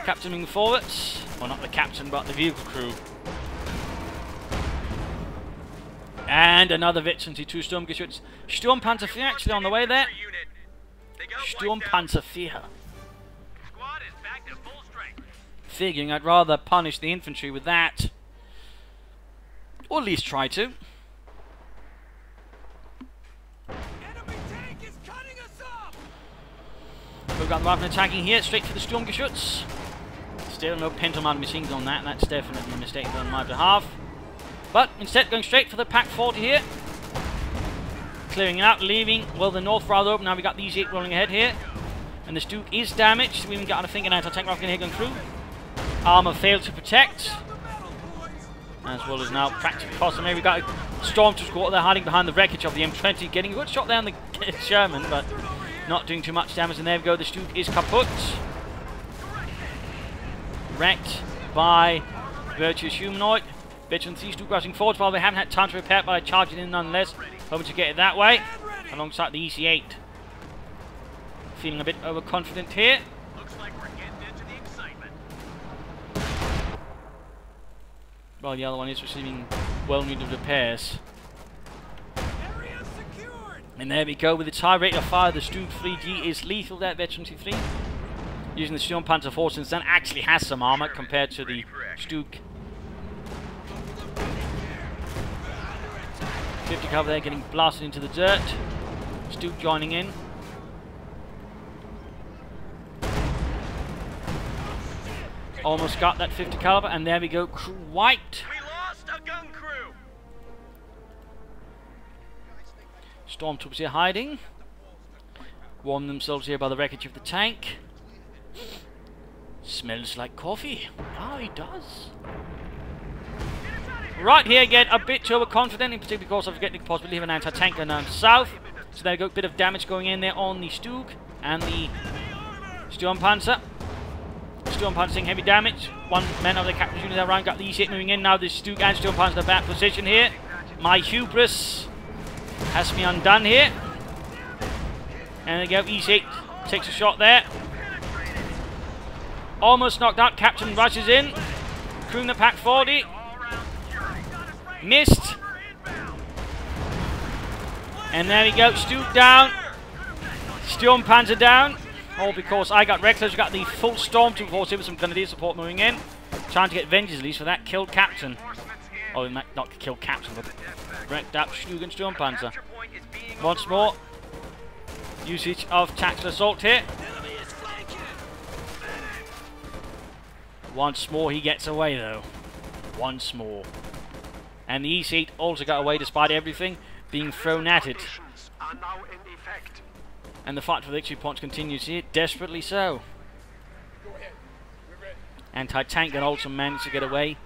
Captain moving forwards. Well, not the captain, but the vehicle crew. And another veteran to two Sturmgeschütz. Sturmpanzer IV actually on the way there. Sturmpanzer IV. Figuring I'd rather punish the infantry with that. Or at least try to. We've got the rifle attacking here, straight for the Sturmgeschütz. Still no Pentelman machines on that, and that's definitely a mistake on my behalf. But instead going straight for the Pack 40 here. Clearing it out, leaving, well, the north rather open. Now we got these 8 rolling ahead here. And the Stug is damaged. We even got, I think, an anti-tank rifle here going through. Armor failed to protect. As well as now practically possible. Maybe we got a Stormtrooper squad there hiding behind the wreckage of the M20. Getting a good shot there on the Sherman, but not doing too much damage. And there we go, the Stug is kaput. Wrecked by Virtuous Humanoid. Veteran 3 Stuke rushing forward while they haven't had time to repair it, but I charge it in nonetheless. Hoping to get it that way. Alongside the EC8. Feeling a bit overconfident here. Looks like we're getting into the excitement. While the other one is receiving well-needed repairs. And there we go, with its high rate of fire, the Stuke 3G is lethal, that Veteran 3. Using the Sturmpanzer 4, since that actually has some armor compared to the Stuke. 50 cover there, getting blasted into the dirt. Stuke joining in. Almost got that 50 caliber, and there we go, crew white. We lost a gun crew. Stormtroopers here hiding. Warm themselves here by the wreckage of the tank. Smells like coffee. Oh, he does. Right here, again, a bit too overconfident, in particular because of getting the possibility of an anti-tank going down south. So there we go, a bit of damage going in there on the Stuke and the Sturmpanzer. Sturmpanzer taking heavy damage. One man of the captain's unit around, got the EC8 moving in. Now the Stuke and Sturmpanzer in a bad position here. My hubris has me undone here. And there we go, EC8 takes a shot there. Almost knocked out, Captain rushes in. Crewing the Pack 40. Missed. And there we go, Stuke down. Sturmpanzer down. All because I got reckless, got the full Stormtrooper force here with some Grenadier support moving in. Trying to get vengeance at least for that killed Captain. Oh, not killed Captain, but wrecked up Stuke and Sturmpanzer. Once more, usage of tactical assault here. Once more he gets away though. Once more. And the EC8 also got away despite everything being thrown at it. Are now in effect. And the fight for victory points continues here, desperately so. Anti-tank can also manage to get away.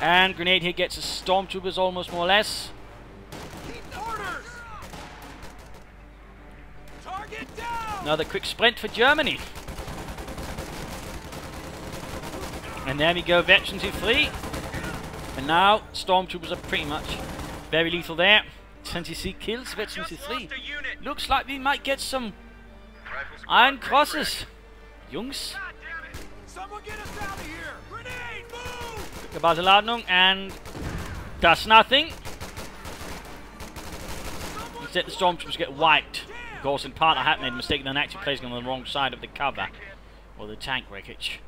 And grenade here gets a Stormtroopers almost more or less. Another quick sprint for Germany. And there we go, Veterans who flee. And now Stormtroopers are pretty much very lethal there. 26 kills, Veterans who flee. Looks like we might get some Iron Crosses. Jungs. Someone get us out of here. Grenade, move! Gebaseladung, and does nothing. Instead the Stormtroopers get wiped. Of course, in part I had made a mistake and actually placing on the wrong side of the cover. Or the tank wreckage.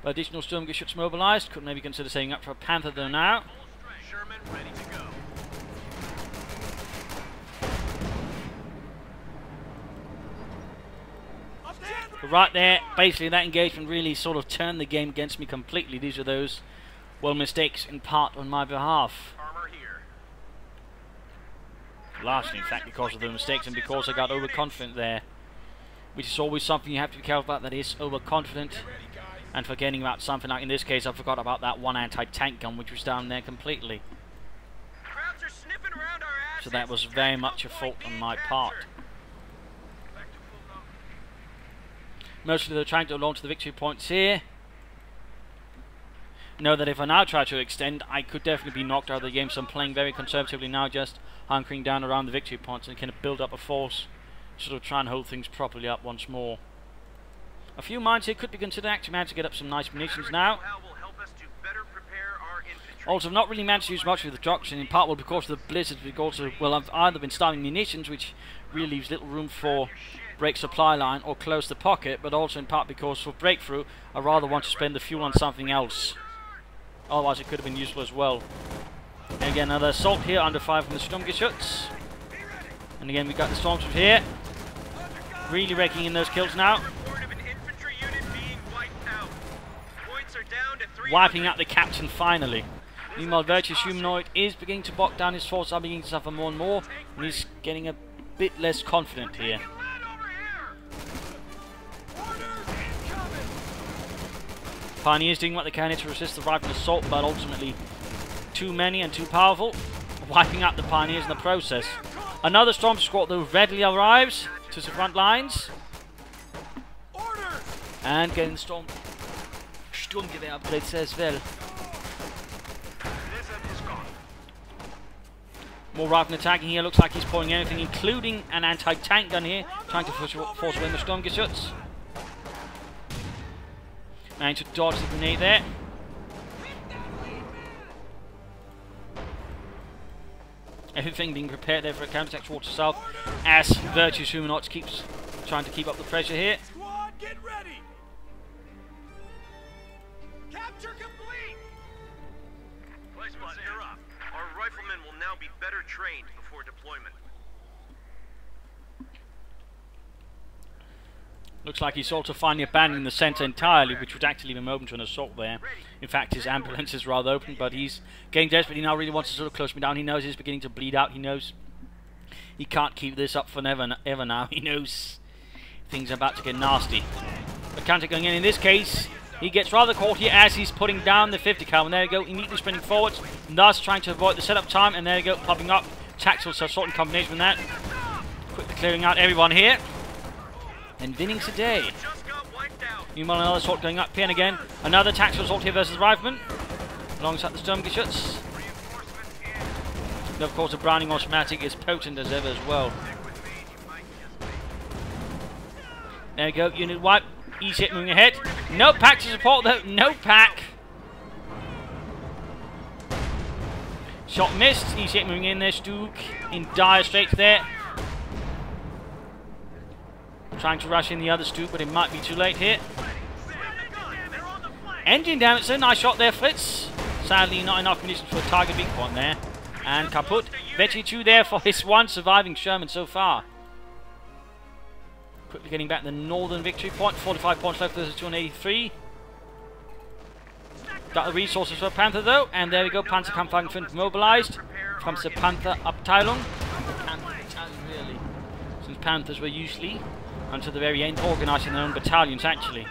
But additional Sturmgeschütz mobilized. Could maybe consider setting up for a Panther though now. Sherman ready to go. But right there, basically that engagement really sort of turned the game against me completely. These are those, well, mistakes in part on my behalf. Armor here. Largely, in fact, because of the mistakes and because I got overconfident there. Which is always something you have to be careful about, that is overconfident. And forgetting about something like, in this case, I forgot about that one anti-tank gun which was down there completely. Crowds are sniffing around our asses. So that was very much a fault on my part. Mostly they're trying to launch the victory points here. Know that if I now try to extend, I could definitely be knocked out of the game, so I'm playing very conservatively now, just hunkering down around the victory points and kind of build up a force, sort of try and hold things properly up once more. A few mines here could be considered. Actually managed to get up some nice munitions now. Also, I've not really managed to use much of the destruction, in part well because of the blizzards, because also, well, I've either been starving munitions, which really leaves little room for break supply line or close the pocket, but also in part because for breakthrough, I rather want to spend the fuel on something else. Otherwise, it could have been useful as well. And again, another assault here under fire from the Sturmgeschütz. And again, we've got the Stormtroopers here, really raking in those kills now. Wiping out the captain finally. Meanwhile, Virtuous Humanoid is beginning to bog down his force, are beginning to suffer more and more, and he's getting a bit less confident here. Pioneers doing what they can here to resist the rifle assault, but ultimately too many and too powerful, wiping out the Pioneers in the process. Another Storm Squad though readily arrives to the front lines. And getting the Sturmgewehr upgrades as well. More rifle attacking here. Looks like he's pulling everything, including an anti-tank gun here, trying to force away the Sturmgeschütz. Managed to dodge the grenade there. Everything being prepared there for a counterattack towards the south, as Virtuous Humanoid keeps trying to keep up the pressure here. Squad, get ready! Capture complete! Placement, you're up. Our riflemen will now be better trained before deployment. Looks like he's also finally abandoning the centre entirely, which would actually leave him open to an assault there. In fact, his ambulance is rather open, but he's getting desperate. He now really wants to sort of close me down. He knows he's beginning to bleed out. He knows he can't keep this up for ever now. He knows things are about to get nasty. But counter going in this case, he gets rather caught here as he's putting down the 50 cal. And there you go, immediately sprinting forwards, thus trying to avoid the setup time. And there you go, popping up. Tactical assault in combination with that. Quickly clearing out everyone here. And winning today. Meanwhile, another assault going up here, and again, another tactical assault here versus Rifleman, alongside the Sturmgeschütz. And of course, the Browning automatic is potent as ever as well. There you go, unit wipe. Easy hit moving ahead. No pack to support though, no pack. Shot missed. Easy hit moving in there. Stuke in dire straits there. Trying to rush in the other Stuke, but it might be too late here. Engine damage, so nice shot there, Fritz. Sadly, not enough munitions for a target big point there. And kaput. Virtuous there for his one surviving Sherman so far. Quickly getting back the northern victory point. 45 points left versus 283. Got the resources for Panther though, and there we go. Panzerkampfwagen 5 mobilized. Comes the Panther Abteilung. Panther Battalion, really. Since Panthers were usually, until the very end, organising their own battalions actually.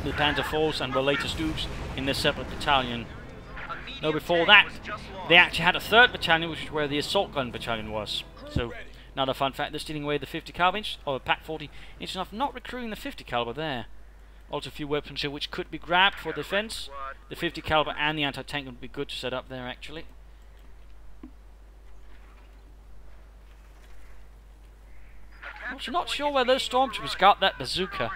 The Panther Force and were later Stoops in their separate battalion. No, before that, they actually had a third battalion, which is where the assault gun battalion was. So, another fun fact, they're stealing away the 50 caliber inch, or Pack 40 inch enough, not recruiting the 50 caliber there. Also a few weapons here which could be grabbed for defense. The 50 caliber and the anti-tank would be good to set up there actually. Also not sure where those stormtroopers got that bazooka.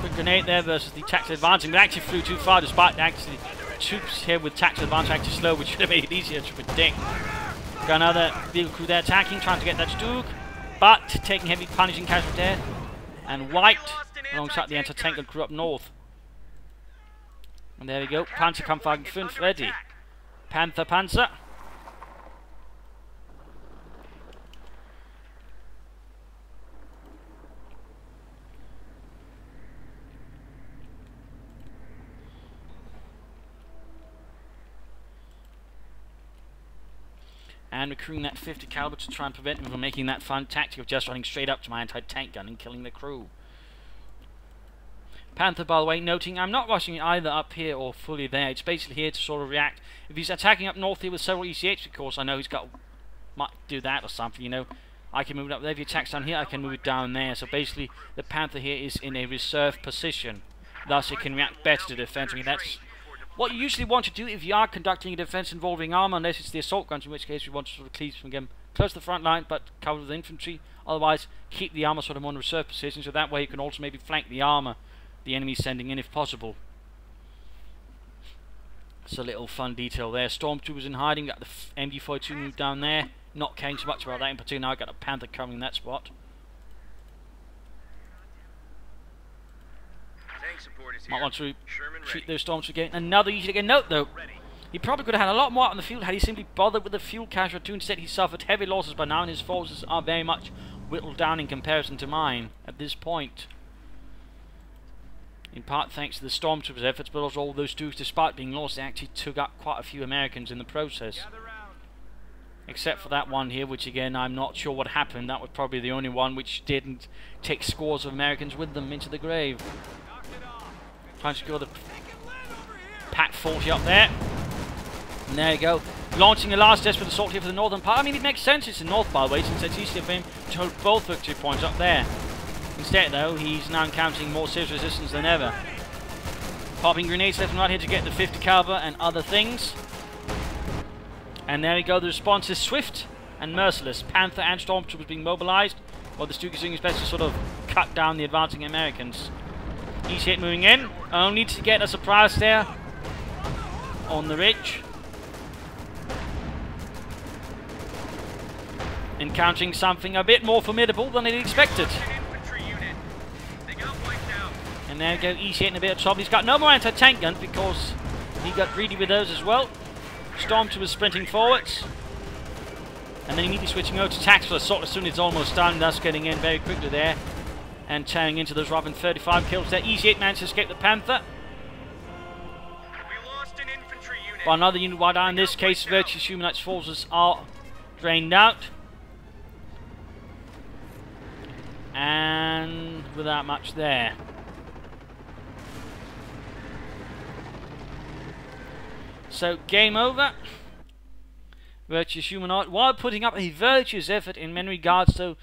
Quick grenade there versus the tactical advancing. They actually flew too far despite actually troops here with tactical advance actually slow, which should have made it easier to predict. Got another vehicle crew there attacking, trying to get that Stuke, but taking heavy punishing casualty there. And wiped alongside the anti-tank crew up north. And there we go, Panzerkampfwagen 5 ready. Panzer. And recruiting that 50 caliber to try and prevent him from making that fun tactic of just running straight up to my anti-tank gun and killing the crew. Panther, by the way, noting I'm not rushing either up here or fully there. It's basically here to sort of react. If he's attacking up north here with several ECH, of course, I know he's got might do that or something, you know. I can move it up there. If he attacks down here, I can move it down there. So basically, the Panther here is in a reserve position. Thus, it can react better to defense. I mean, that's what you usually want to do if you are conducting a defense involving armor, unless it's the assault guns, in which case you want to sort of cleave from them close to the front line, but cover with infantry. Otherwise, keep the armor sort of on reserve position, so that way you can also maybe flank the armor the enemy sending in if possible. It's a little fun detail there. Stormtroopers in hiding, got the MD-42 moved down there. Not caring so much about that in particular. Now I got a Panther covering that spot. Might want to treat those Stormtroopers again. Another easy to get note though. He probably could have had a lot more out on the field had he simply bothered with the fuel casualty. Instead he suffered heavy losses by now, and his forces are very much whittled down in comparison to mine at this point. In part thanks to the Stormtroopers' efforts, but also all those dudes, despite being lost, they actually took up quite a few Americans in the process. Except for that one here, which again, I'm not sure what happened. That was probably the only one which didn't take scores of Americans with them into the grave. Trying to secure the Pack 40 up there. And there you go. launching a last desperate assault here for the northern part. I mean, it makes sense it's the north, by the way, since it's easier for him to hold both victory points up there. Instead, though, he's now encountering more serious resistance than ever. Popping grenades left and right here to get the 50 caliber and other things. And there we go, the response is swift and merciless. Panther and Stormtroopers being mobilized, while the Stuka is doing his best to sort of cut down the advancing Americans. Easy hit moving in, only to get a surprise there on the ridge. Encountering something a bit more formidable than he'd expected. And there we go, easy hitting a bit of trouble. He's got no more anti-tank guns because he got greedy with those as well. Stormtroopers sprinting forwards. And then immediately switching over to tactical assault as soon as it's almost done, thus getting in very quickly there. And tearing into those Robin 35 kills there. Easy 8 managed to escape the Panther. We lost an infantry unit. But another unit wide out. In this case, Virtuous Humanoid's forces are drained out. And without much there. So, game over. Virtuous Humanoid, while putting up a virtuous effort in many regards, though,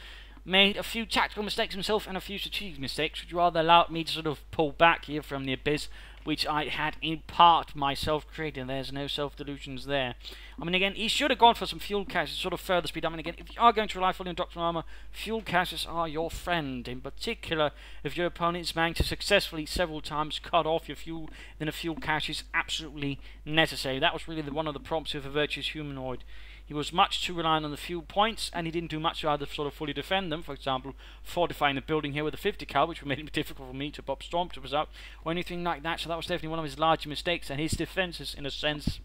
made a few tactical mistakes himself and a few strategic mistakes, which rather allowed me to sort of pull back here from the abyss, which I had in part myself created. There's no self-delusions there. I mean, again, he should have gone for some fuel caches to sort of further speed up. I mean, again, if you are going to rely fully on doctrinal armor, fuel caches are your friend. In particular, if your opponent is managed to successfully several times cut off your fuel, then a fuel cache is absolutely necessary. That was really one of the problems with a Virtuous Humanoid. He was much too reliant on the fuel points, and he didn't do much to either sort of fully defend them. For example, fortifying the building here with a 50 cal, which made it difficult for me to pop Stormtroopers out, or anything like that. So that was definitely one of his larger mistakes, and his defenses, in a sense,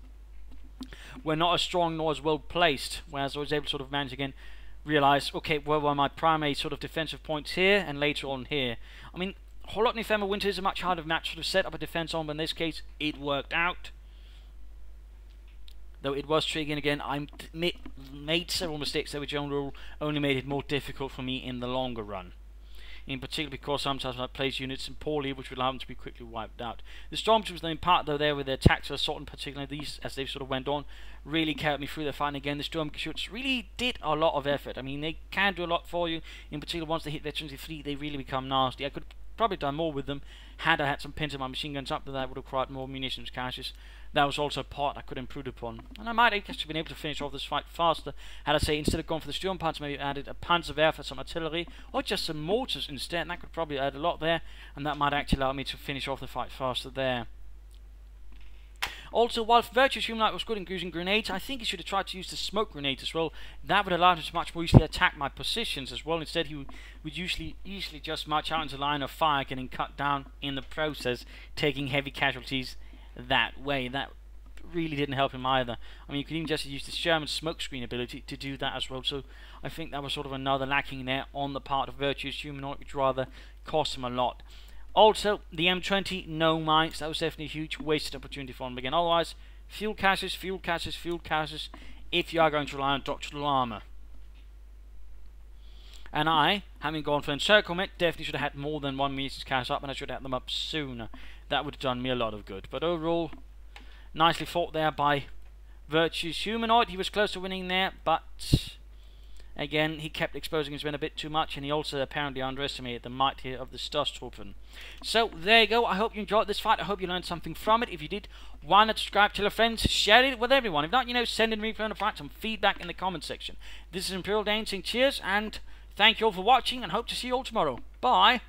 were not as strong nor as well placed. Whereas I was able to sort of manage again, realize, okay, where were my primary sort of defensive points here, and later on here. I mean, Holotny Femmer Winter is a much harder match to set up a defense on, but in this case, it worked out. Though it was triggering again, I made several mistakes that which only made it more difficult for me in the longer run. In particular because sometimes I placed units in poorly, which would allow them to be quickly wiped out. The Stormtroopers, in part, though, there with their tactical assault, in particular these, as they sort of went on, really carried me through their fight. Again, the Stormtroopers really did a lot of effort. I mean, they can do a lot for you. In particular, once they hit Veterans of Fleet, they really become nasty. I could probably done more with them had I had some pins of my machine guns up, but that would have required more munitions caches. That was also a part I could improve upon. And I might have just been able to finish off this fight faster had I, say, instead of going for the Sturm Panzer, maybe added a Panzerwehr for some artillery, or just some mortars instead, and that could probably add a lot there, and that might actually allow me to finish off the fight faster there. Also, while Virtuous Humanoid was good in using grenades, I think he should have tried to use the smoke grenades as well. That would allow him to much more easily attack my positions as well. Instead, he would usually easily just march out into line of fire, getting cut down in the process, taking heavy casualties that way. That really didn't help him either. I mean, you could even just use the Sherman smokescreen ability to do that as well. So I think that was sort of another lacking there on the part of Virtuous Humanoid, which rather cost him a lot. Also, the M20, no mines. That was definitely a huge wasted opportunity for him again. Otherwise, fuel caches, fuel caches, fuel caches, if you are going to rely on doctrinal armor. And I, having gone for encirclement, definitely should have had more than one munitions cache up, and I should have had them up sooner. That would have done me a lot of good. But overall, nicely fought there by Virtuous Humanoid. He was close to winning there, but again, he kept exposing his men a bit too much, and he also apparently underestimated the might here of the Sturmtruppen. So, there you go. I hope you enjoyed this fight. I hope you learned something from it. If you did, why not subscribe, tell your friends, share it with everyone. If not, send in replay on the fight, some feedback in the comment section. This is ImperialDane saying cheers, and thank you all for watching, and hope to see you all tomorrow. Bye!